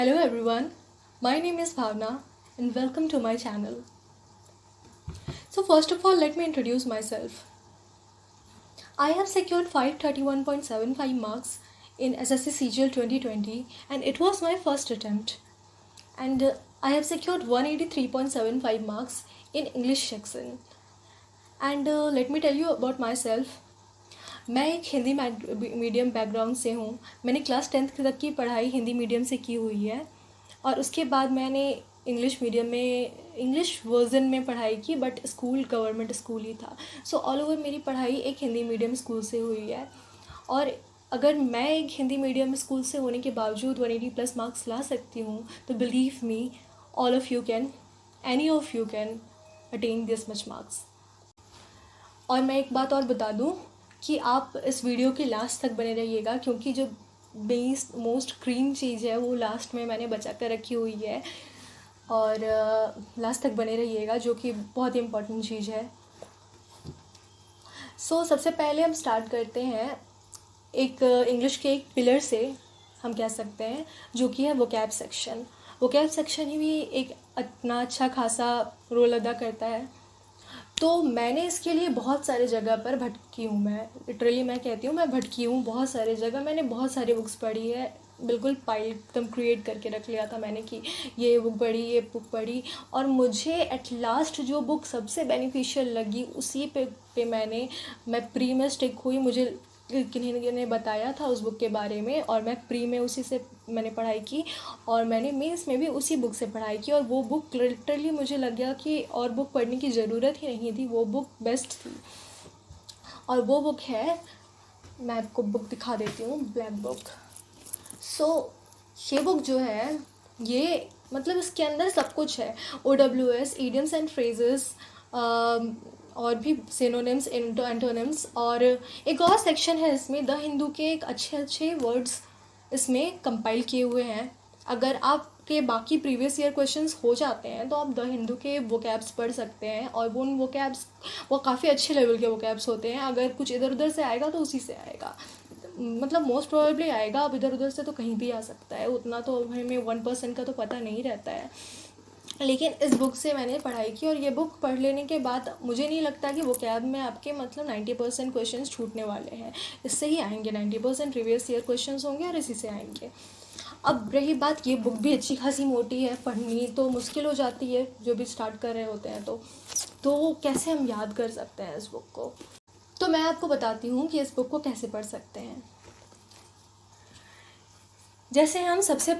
Hello everyone, my name is Bhavna and welcome to my channel. So first of all, let me introduce myself. I have secured 531.75 marks in SSC CGL 2020 and it was my first attempt. And I have secured 183.75 marks in English section. And let me tell you about myself. मैं एक Hindi medium background से हूँ. मैंने class 10th तक की पढ़ाई Hindi medium से की हुई है और उसके बाद मैंने इंग्लिश मीडियम में इंग्लिश वर्जन में पढ़ाई की, बट स्कूल गवर्नमेंट स्कूल ही था. सो ऑल ओवर मेरी पढ़ाई एक हिंदी मीडियम स्कूल से हुई है. और अगर मैं एक हिंदी मीडियम स्कूल से होने के बावजूद 180+ मार्क्स ला सकती हूँ तो believe me, all of you can, any of you can attain this much marks. और मैं एक बात और बता दूँ कि आप इस वीडियो के लास्ट तक बने रहिएगा, क्योंकि जो मोस्ट क्रीम चीज़ है वो लास्ट में मैंने बचा कर रखी हुई है. और लास्ट तक बने रहिएगा, जो कि बहुत ही इम्पोर्टेंट चीज़ है. सो सबसे पहले हम स्टार्ट करते हैं एक इंग्लिश के एक पिलर से, हम कह सकते हैं, जो कि है वोकैब सेक्शन. वोकैब सेक्शन ही भी एक इतना अच्छा खासा रोल अदा करता है. तो मैंने इसके लिए बहुत सारे जगह पर भटकी हूँ. मैं लिटरली मैं कहती हूँ मैं भटकी हूँ बहुत सारे जगह. मैंने बहुत सारी बुक्स पढ़ी है, बिल्कुल फाइल एकदम क्रिएट करके रख लिया था मैंने कि ये बुक पढ़ी, ये बुक पढ़ी. और मुझे एट लास्ट जो बुक सबसे बेनिफिशियल लगी उसी पे मैं प्री में स्टिक हुई. मुझे किन्हीं ने बताया था उस बुक के बारे में और मैं प्री में उसी से मैंने पढ़ाई की और मैंने मेंस में भी उसी बुक से पढ़ाई की. और वो बुक लिटरली मुझे लग गया कि और बुक पढ़ने की ज़रूरत ही नहीं थी, वो बुक बेस्ट थी. और वो बुक है, मैं आपको बुक दिखा देती हूँ, ब्लैक बुक. सो ये बुक जो है, ये मतलब इसके अंदर सब कुछ है. OWS, इडियम्स एंड फ्रेजेस, और भी सिनोनिम्स, एंटोनिम्स. और एक और सेक्शन है इसमें, द हिंदू के एक अच्छे वर्ड्स इसमें कंपाइल किए हुए हैं. अगर आपके बाकी प्रीवियस ईयर क्वेश्चंस हो जाते हैं तो आप द हिंदू के वोकैब्स पढ़ सकते हैं. और वो वोकैब्स वो काफ़ी अच्छे लेवल के वोकैब्स होते हैं. अगर कुछ इधर उधर से आएगा तो उसी से आएगा, मतलब मोस्ट प्रोबेबली आएगा. अब इधर उधर से तो कहीं भी आ सकता है, उतना तो हमें 1% का तो पता नहीं रहता है. लेकिन इस बुक से मैंने पढ़ाई की और ये बुक पढ़ लेने के बाद मुझे नहीं लगता कि वोकैब में आपके मतलब 90% क्वेश्चन छूटने वाले हैं. इससे ही आएंगे 90% प्रीवियस ईयर क्वेश्चन होंगे और इसी से आएंगे. अब रही बात, ये बुक भी अच्छी खासी मोटी है, पढ़नी तो मुश्किल हो जाती है जो भी स्टार्ट कर रहे होते हैं. तो कैसे हम याद कर सकते हैं इस बुक को? तो मैं आपको बताती हूँ कि इस बुक को कैसे पढ़ सकते हैं. जैसे हम सबसे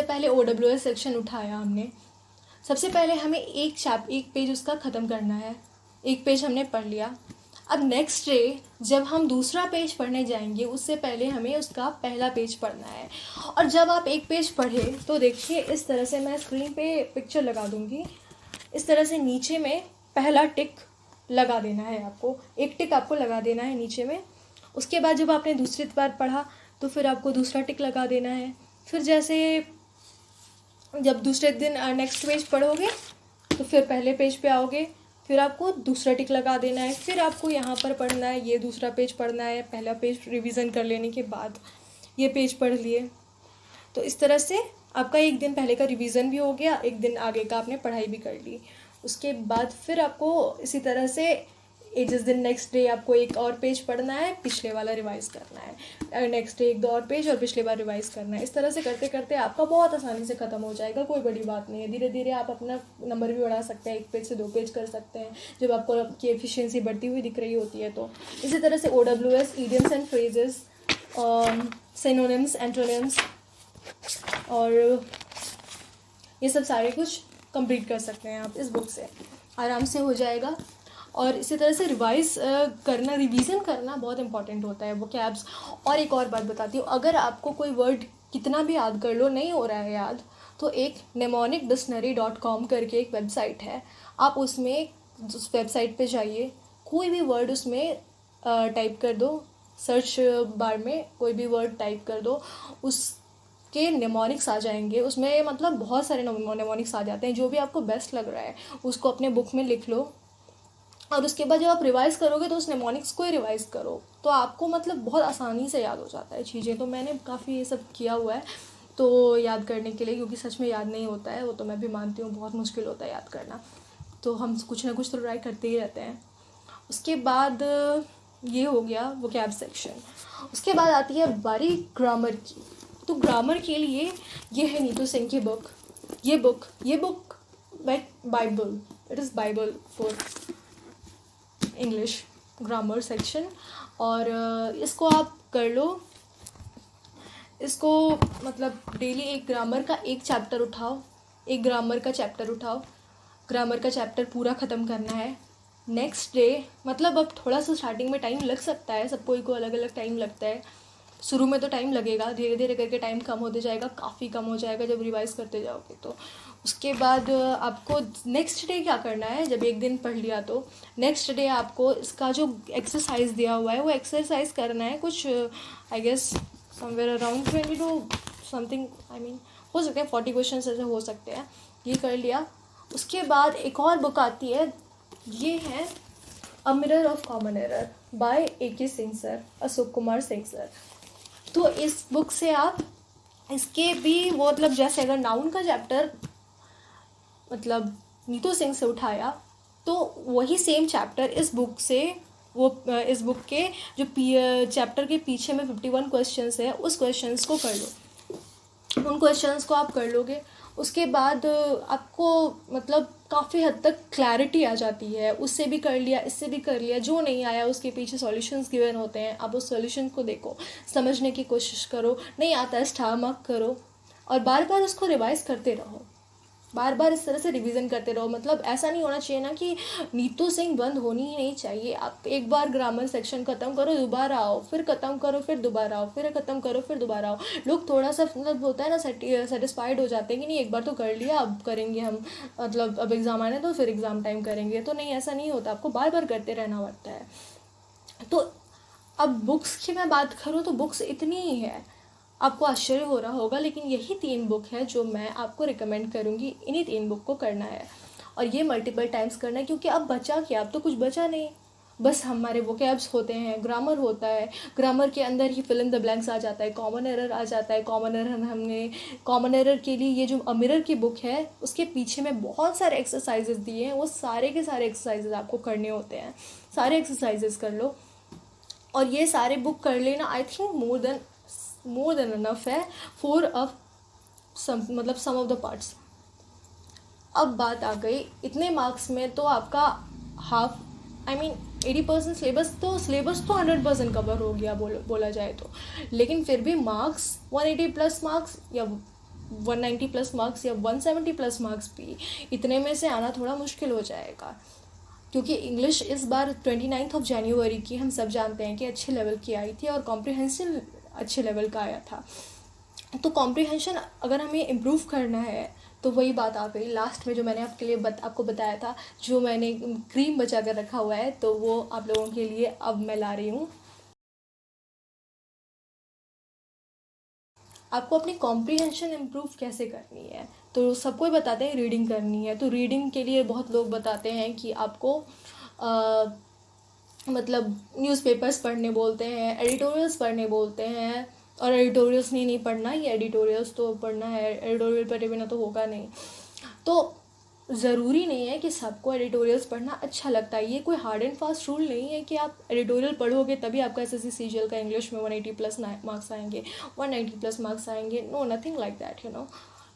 पहले OWS सेक्शन उठाया हमने. सबसे पहले हमें एक पेज उसका ख़त्म करना है. एक पेज हमने पढ़ लिया. अब नेक्स्ट डे जब हम दूसरा पेज पढ़ने जाएंगे उससे पहले हमें उसका पहला पेज पढ़ना है. और जब आप एक पेज पढ़े तो देखिए, इस तरह से मैं स्क्रीन पे पिक्चर लगा दूँगी. इस तरह से नीचे में पहला टिक लगा देना है आपको. एक टिक आपको लगा देना है नीचे में. उसके बाद जब आपने दूसरी बार पढ़ा तो फिर आपको दूसरा टिक लगा देना है. फिर जैसे जब दूसरे दिन नेक्स्ट पेज पढ़ोगे तो फिर पहले पेज पे आओगे, फिर आपको दूसरा टिक लगा देना है. फिर आपको यहाँ पर पढ़ना है, ये दूसरा पेज पढ़ना है. पहला पेज रिवीजन कर लेने के बाद ये पेज पढ़ लिए. तो इस तरह से आपका एक दिन पहले का रिवीजन भी हो गया, एक दिन आगे का आपने पढ़ाई भी कर ली. उसके बाद फिर आपको इसी तरह से जिस दिन नेक्स्ट डे आपको एक और पेज पढ़ना है, पिछले वाला रिवाइज़ करना है. नेक्स्ट डे एक दो और पेज और पिछले बार रिवाइज़ करना है. इस तरह से करते करते आपका बहुत आसानी से ख़त्म हो जाएगा. कोई बड़ी बात नहीं है. धीरे धीरे आप अपना नंबर भी बढ़ा सकते हैं. एक पेज से 2 पेज कर सकते हैं जब आपको आपकी एफिशिएंसी बढ़ती हुई दिख रही होती है. तो इसी तरह से OWS, idioms and phrases, synonyms, antonyms और ये सब सारे कुछ कंप्लीट कर सकते हैं आप. इस बुक से आराम से हो जाएगा. और इसी तरह से रिवीज़न करना बहुत इंपॉर्टेंट होता है वोकैब्स. और एक और बात बताती हूँ, अगर आपको कोई वर्ड कितना भी याद कर लो नहीं हो रहा है याद, तो एक mnemonicdictionary.com करके एक वेबसाइट है. आप उसमें उस वेबसाइट पे जाइए, कोई भी वर्ड उसमें टाइप कर दो, सर्च बार में कोई भी वर्ड टाइप कर दो, उसके नेमोनिक्स आ जाएंगे. उसमें मतलब बहुत सारे नेमोनिक्स आ जाते हैं. जो भी आपको बेस्ट लग रहा है उसको अपने बुक में लिख लो. और उसके बाद जब आप रिवाइज़ करोगे तो उस नेमोनिक्स को ही रिवाइज़ करो, तो आपको मतलब बहुत आसानी से याद हो जाता है चीज़ें. तो मैंने काफ़ी ये सब किया हुआ है. तो याद करने के लिए, क्योंकि सच में याद नहीं होता है, वो तो मैं भी मानती हूँ बहुत मुश्किल होता है याद करना, तो हम कुछ ना कुछ तो ट्राई करते ही रहते हैं। उसके बाद ये हो गया वोकैब सेक्शन। उसके बाद आती है बारी ग्रामर की। तो ग्रामर के लिए ये है नीतू सिंह की बुक। ये book Bible, it is Bible for English grammar section. और इसको आप कर लो, इसको मतलब डेली एक ग्रामर का एक चैप्टर उठाओ, एक ग्रामर का चैप्टर उठाओ, ग्रामर का चैप्टर पूरा ख़त्म करना है। नेक्स्ट डे, मतलब अब थोड़ा सा स्टार्टिंग में टाइम लग सकता है, सब कोई को अलग अलग टाइम लगता है, शुरू में तो टाइम लगेगा, धीरे धीरे करके टाइम कम होते जाएगा, काफ़ी कम हो जाएगा जब रिवाइज़ करते जाओगे तो। उसके बाद आपको नेक्स्ट डे क्या करना है, जब एक दिन पढ़ लिया तो नेक्स्ट डे आपको इसका जो एक्सरसाइज दिया हुआ है वो एक्सरसाइज करना है, कुछ I guess somewhere around 20 to something, I mean हो सकते हैं 40 क्वेश्चन ऐसे हो सकते हैं। ये कर लिया। उसके बाद एक और बुक आती है, ये है a mirror of common error bye A.K. Singh sir, Ashok Kumar Singh sir. तो इस बुक से आप इसके भी वो मतलब जैसे अगर नाउन का चैप्टर मतलब नीतू सिंह से उठाया तो वही सेम चैप्टर इस बुक से, वो इस बुक के जो चैप्टर के पीछे में 51 क्वेश्चंस है उस क्वेश्चंस को कर लो, उन क्वेश्चंस को आप कर लोगे। उसके बाद आपको मतलब काफ़ी हद तक क्लैरिटी आ जाती है, उससे भी कर लिया, इससे भी कर लिया, जो नहीं आया उसके पीछे सॉल्यूशंस गिवन होते हैं, आप उस सॉल्यूशन को देखो, समझने की कोशिश करो, नहीं आता है स्टार मार्क करो और बार बार उसको रिवाइज करते रहो, बार बार इस तरह से रिवीजन करते रहो। मतलब ऐसा नहीं होना चाहिए ना कि नीतू सिंह बंद होनी ही नहीं चाहिए। आप एक बार ग्रामर सेक्शन ख़त्म करो, दोबारा आओ, फिर ख़त्म करो, फिर दोबारा आओ, फिर ख़त्म करो, फिर दोबारा आओ। लोग थोड़ा सा मतलब होता है ना सेटिस्फाइड हो जाते हैं कि नहीं एक बार तो कर लिया, अब करेंगे हम, मतलब अब एग्ज़ाम आने तो फिर एग्ज़ाम टाइम करेंगे, तो नहीं ऐसा नहीं होता, आपको बार बार करते रहना पड़ता है। तो अब बुक्स की मैं बात करूँ तो बुक्स इतनी ही है, आपको आश्चर्य हो रहा होगा, लेकिन यही 3 बुक है जो मैं आपको रिकमेंड करूँगी, इन्हीं 3 बुक को करना है और ये मल्टीपल टाइम्स करना है, क्योंकि अब बचा क्या, अब तो कुछ बचा नहीं, बस हमारे वोकैब्स होते हैं, ग्रामर होता है, ग्रामर के अंदर ही फिल इन द ब्लैंक्स आ जाता है, कॉमन एरर आ जाता है। कॉमन एरर के लिए ये जो अ मिरर की बुक है उसके पीछे में बहुत सारे एक्सरसाइजेस दिए हैं, वो सारे के सारे एक्सरसाइजेस आपको करने होते हैं, सारे एक्सरसाइजेस कर लो और ये सारे बुक कर लेना। I think more than enough है फॉर मतलब सम ऑफ द पार्ट्स। अब बात आ गई इतने मार्क्स में तो आपका हाफ, आई मीन 80% सिलेबस तो 100% कवर हो गया बोला जाए तो, लेकिन फिर भी मार्क्स 180 प्लस मार्क्स या 190 प्लस मार्क्स या 170 प्लस मार्क्स भी इतने में से आना थोड़ा मुश्किल हो जाएगा, क्योंकि इंग्लिश इस बार 29 जनवरी की हम सब जानते हैं कि अच्छे लेवल की आई थी और कॉम्प्रिहेंशन अच्छे लेवल का आया था। तो कॉम्प्रिहेंशन अगर हमें इम्प्रूव करना है तो वही बात आ गई लास्ट में जो मैंने आपके लिए आपको बताया था, जो मैंने क्रीम बचा कर रखा हुआ है, तो वो आप लोगों के लिए अब मैं ला रही हूँ। आपको अपनी कॉम्प्रिहेंशन इम्प्रूव कैसे करनी है, तो सबको ही बताते हैं रीडिंग करनी है। तो रीडिंग के लिए बहुत लोग बताते हैं कि आपको मतलब न्यूज़पेपर्स पढ़ने बोलते हैं, एडिटोरियल्स पढ़ने बोलते हैं, और एडिटोरियल्स नहीं पढ़ना, ये एडिटोरियल्स तो पढ़ना है, एडिटोरियल पढ़े बिना तो होगा नहीं। तो ज़रूरी नहीं है कि सबको एडिटोरियल्स पढ़ना अच्छा लगता है, ये कोई हार्ड एंड फास्ट रूल नहीं है कि आप एडिटोरियल पढ़ोगे तभी आपका SSC CGL का इंग्लिश में 180 प्लस मार्क्स आएंगे, 190 प्लस मार्क्स आएंगे। No, nothing like that, you know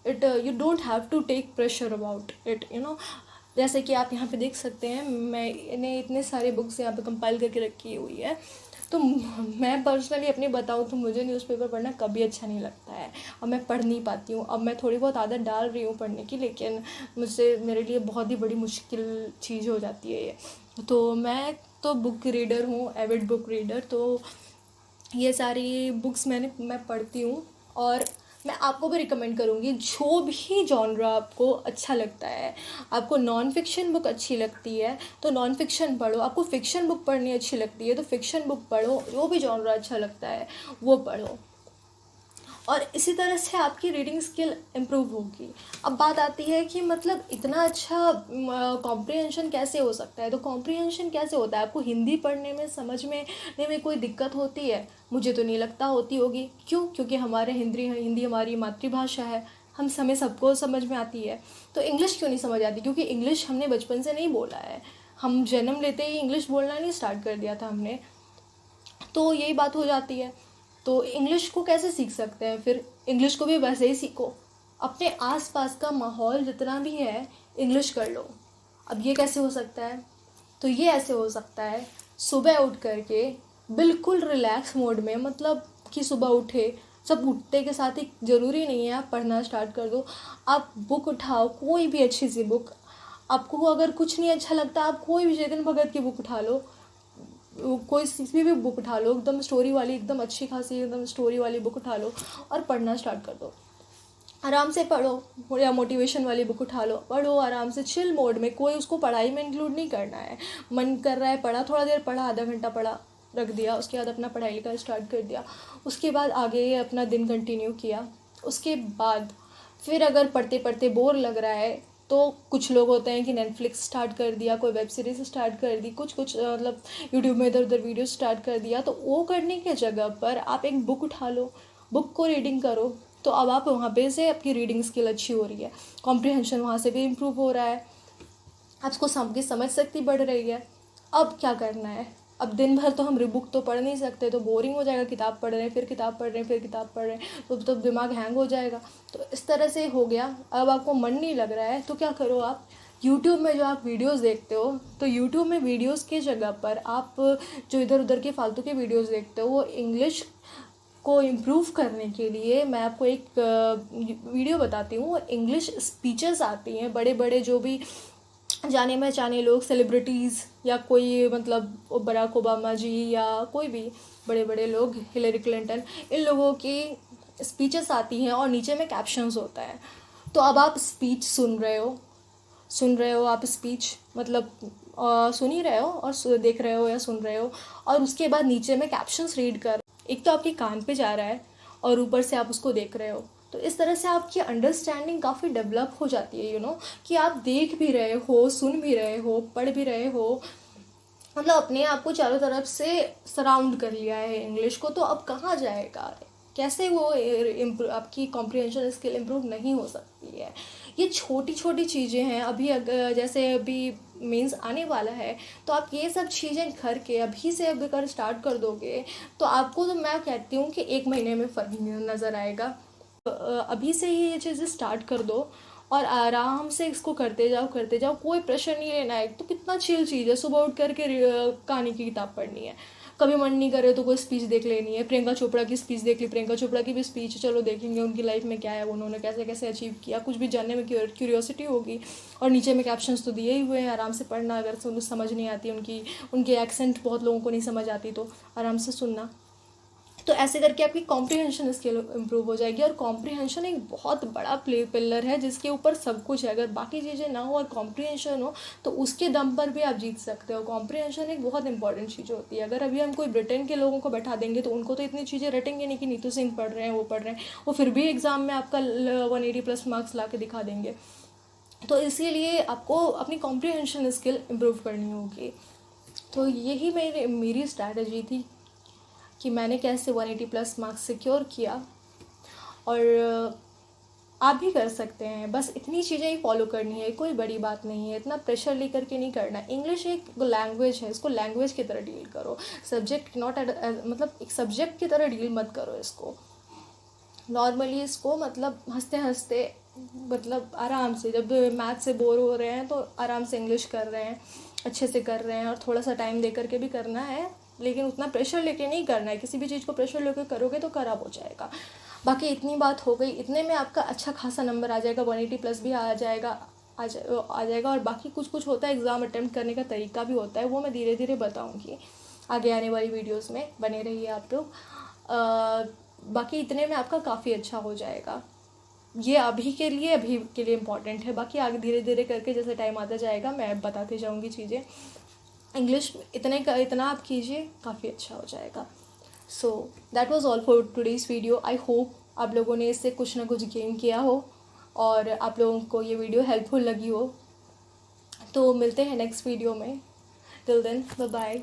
it, you don't have to take pressure about it, you know. जैसे कि आप यहाँ पे देख सकते हैं, मैंने इतने सारे बुक्स यहाँ पे कंपाइल करके रखी हुई है। तो मैं पर्सनली अपनी बताऊँ तो मुझे न्यूज़पेपर पढ़ना कभी अच्छा नहीं लगता है और मैं पढ़ नहीं पाती हूँ। अब मैं थोड़ी बहुत आदत डाल रही हूँ पढ़ने की, लेकिन मेरे लिए बहुत ही बड़ी मुश्किल चीज़ हो जाती है ये। तो मैं तो बुक रीडर हूँ, एविड बुक रीडर, तो ये सारी बुक्स मैं पढ़ती हूँ और मैं आपको भी रिकमेंड करूँगी, जो भी जॉनरा आपको अच्छा लगता है, आपको नॉन फिक्शन बुक अच्छी लगती है तो नॉन फिक्शन पढ़ो, आपको फिक्शन बुक पढ़नी अच्छी लगती है तो फिक्शन बुक पढ़ो, जो भी जॉनरा अच्छा लगता है वो पढ़ो। और इसी तरह से आपकी रीडिंग स्किल इम्प्रूव होगी। अब बात आती है कि मतलब इतना अच्छा कॉम्प्रिहेंशन कैसे हो सकता है। तो कॉम्प्रिहेंशन कैसे होता है, आपको हिंदी पढ़ने में समझने में कोई दिक्कत होती है? मुझे तो नहीं लगता होती होगी। क्यों? क्योंकि हमारे हिंदी हमारी मातृभाषा है, हमें सबको समझ में आती है। तो इंग्लिश क्यों नहीं समझ आती? क्योंकि इंग्लिश हमने बचपन से नहीं बोला है, हम जन्म लेते ही इंग्लिश बोलना नहीं स्टार्ट कर दिया था हमने। तो यही बात हो जाती है। तो इंग्लिश को कैसे सीख सकते हैं फिर? इंग्लिश को भी वैसे ही सीखो, अपने आसपास का माहौल जितना भी है इंग्लिश कर लो। अब ये कैसे हो सकता है? तो ये ऐसे हो सकता है, सुबह उठ करके बिल्कुल रिलैक्स मोड में, मतलब कि सुबह उठे, सब उठते के साथ ही ज़रूरी नहीं है आप पढ़ना स्टार्ट कर दो। आप बुक उठाओ, कोई भी अच्छी सी बुक। आपको अगर कुछ नहीं अच्छा लगता, आप कोई भी चेतन भगत की बुक उठा लो, कोई किसी भी बुक उठा लो, एकदम स्टोरी वाली, एकदम अच्छी खासी एकदम स्टोरी वाली बुक उठा लो और पढ़ना स्टार्ट कर दो। आराम से पढ़ो, या मोटिवेशन वाली बुक उठा लो, पढ़ो आराम से चिल मोड में। कोई उसको पढ़ाई में इंक्लूड नहीं करना है। मन कर रहा है पढ़ा, थोड़ा देर पढ़ा, आधा घंटा पढ़ा, रख दिया। उसके बाद अपना पढ़ाई लिखा स्टार्ट कर दिया। उसके बाद आगे अपना दिन कंटिन्यू किया। उसके बाद फिर अगर पढ़ते पढ़ते बोर लग रहा है तो कुछ लोग होते हैं कि नेटफ्लिक्स स्टार्ट कर दिया, कोई वेब सीरीज़ स्टार्ट कर दी, कुछ मतलब यूट्यूब में इधर उधर वीडियो स्टार्ट कर दिया। तो वो करने के जगह पर आप एक बुक उठा लो, बुक को रीडिंग करो। तो अब आप वहाँ पे से आपकी रीडिंग स्किल अच्छी हो रही है, कॉम्प्रिहेंशन वहाँ से भी इम्प्रूव हो रहा है, आपको सबकी समझ शक्ति बढ़ रही है। अब क्या करना है? अब दिन भर तो हम बुक तो पढ़ नहीं सकते, तो बोरिंग हो जाएगा, किताब पढ़ रहे हैं फिर किताब पढ़ रहे हैं फिर किताब पढ़ रहे हैं, तो दिमाग हैंग हो जाएगा। तो इस तरह से हो गया। अब आपको मन नहीं लग रहा है तो क्या करो आप, यूट्यूब में जो आप वीडियोस देखते हो, तो यूट्यूब में वीडियोस के जगह पर आप जो इधर उधर के फालतू के वीडियोस देखते हो, वो इंग्लिश को इम्प्रूव करने के लिए मैं आपको एक वीडियो बताती हूँ। इंग्लिश स्पीचेस आती हैं, बड़े बड़े जो भी जाने पहचाने लोग, सेलिब्रिटीज़, या कोई मतलब बराक ओबामा जी, या कोई भी बड़े बड़े लोग, हिलरी क्लिंटन, इन लोगों की स्पीचेस आती हैं और नीचे में कैप्शंस होता है। तो अब आप स्पीच सुन रहे हो आप स्पीच, मतलब सुन ही रहे हो और देख रहे हो या सुन रहे हो, और उसके बाद नीचे में कैप्शंस रीड कर, एक तो आपके कान पे जा रहा है और ऊपर से आप उसको देख रहे हो। तो इस तरह से आपकी अंडरस्टैंडिंग काफ़ी डेवलप हो जाती है, कि आप देख भी रहे हो, सुन भी रहे हो, पढ़ भी रहे हो, मतलब अपने आप को चारों तरफ से सराउंड कर लिया है इंग्लिश को। तो अब कहाँ जाएगा? कैसे वो आपकी कॉम्प्रिहेंशन स्किल इम्प्रूव नहीं हो सकती है? ये छोटी छोटी चीज़ें हैं। अभी अगर जैसे अभी मीन्स आने वाला है, तो आप ये सब चीज़ें करके अभी से अगर स्टार्ट कर दोगे तो आपको, तो मैं कहती हूँ कि 1 महीने में फ़र्क नज़र आएगा। अभी से ही ये चीज़ें स्टार्ट कर दो और आराम से इसको करते जाओ, कोई प्रेशर नहीं लेना है। तो कितना चिल चीज़ है, सुबह उठ करके कहानी की किताब पढ़नी है, कभी मन नहीं करे तो कोई स्पीच देख लेनी है, प्रियंका चोपड़ा की स्पीच देख ली, प्रियंका चोपड़ा की भी स्पीच चलो देखेंगे, उनकी लाइफ में क्या है, उन्होंने कैसे कैसे अचीव किया, कुछ भी जानने में क्यूरियोसिटी होगी। और नीचे में कैप्शंस तो दिए ही हुए हैं, आराम से पढ़ना। अगर समझ नहीं आती उनकी एक्सेंट बहुत लोगों को नहीं समझ आती, तो आराम से सुनना। तो ऐसे करके आपकी कॉम्प्रिहेंशन स्किल इम्प्रूव हो जाएगी। और कॉम्प्रिहेंशन एक बहुत बड़ा पिलर है जिसके ऊपर सब कुछ है। अगर बाकी चीज़ें ना हो और कॉम्प्रिहेंशन हो तो उसके दम पर भी आप जीत सकते हो। कॉम्प्रिहेंशन एक बहुत इंपॉर्टेंट चीज़ होती है। अगर अभी हम कोई ब्रिटेन के लोगों को बैठा देंगे तो उनको तो इतनी चीज़ें रटेंगे नहीं कि नीतू सिंह पढ़ रहे हैं, वो पढ़ रहे हैं, वो फिर भी एग्ज़ाम में आपका 180+ मार्क्स ला के दिखा देंगे। तो इसीलिए आपको अपनी कॉम्प्रिहेंशन स्किल इम्प्रूव करनी होगी। तो यही मेरी स्ट्रैटेजी थी कि मैंने कैसे 180+ मार्क्स सिक्योर किया। और आप भी कर सकते हैं, बस इतनी चीज़ें ही फॉलो करनी है, कोई बड़ी बात नहीं है, इतना प्रेशर लेकर के नहीं करना। इंग्लिश एक लैंग्वेज है, इसको लैंग्वेज की तरह डील करो, सब्जेक्ट नॉट मतलब एक सब्जेक्ट की तरह डील मत करो इसको। नॉर्मली इसको मतलब हंसते हंसते, मतलब आराम से, जब मैथ से बोर हो रहे हैं तो आराम से इंग्लिश कर रहे हैं, अच्छे से कर रहे हैं, और थोड़ा सा टाइम दे करके भी करना है, लेकिन उतना प्रेशर लेके नहीं करना है। किसी भी चीज़ को प्रेशर लेकर करोगे तो ख़राब हो जाएगा। बाकी इतनी बात हो गई, इतने में आपका अच्छा खासा नंबर आ जाएगा, 180+ भी आ जाएगा। और बाकी कुछ होता है, एग्ज़ाम अटेम्प्ट करने का तरीका भी होता है, वो मैं धीरे धीरे बताऊँगी आगे आने वाली वीडियोज़ में, बने रहिए आप लोग। बाकी इतने में आपका काफ़ी अच्छा हो जाएगा। ये अभी के लिए इम्पॉर्टेंट है, बाकी आगे धीरे धीरे करके जैसे टाइम आता जाएगा मैं बताती जाऊँगी चीज़ें। इंग्लिश इतना आप कीजिए, काफ़ी अच्छा हो जाएगा। So that was all for today's video. I hope आप लोगों ने इससे कुछ ना कुछ गेन किया हो और आप लोगों को ये वीडियो हेल्पफुल लगी हो। तो मिलते हैं नेक्स्ट वीडियो में। Till then bye bye.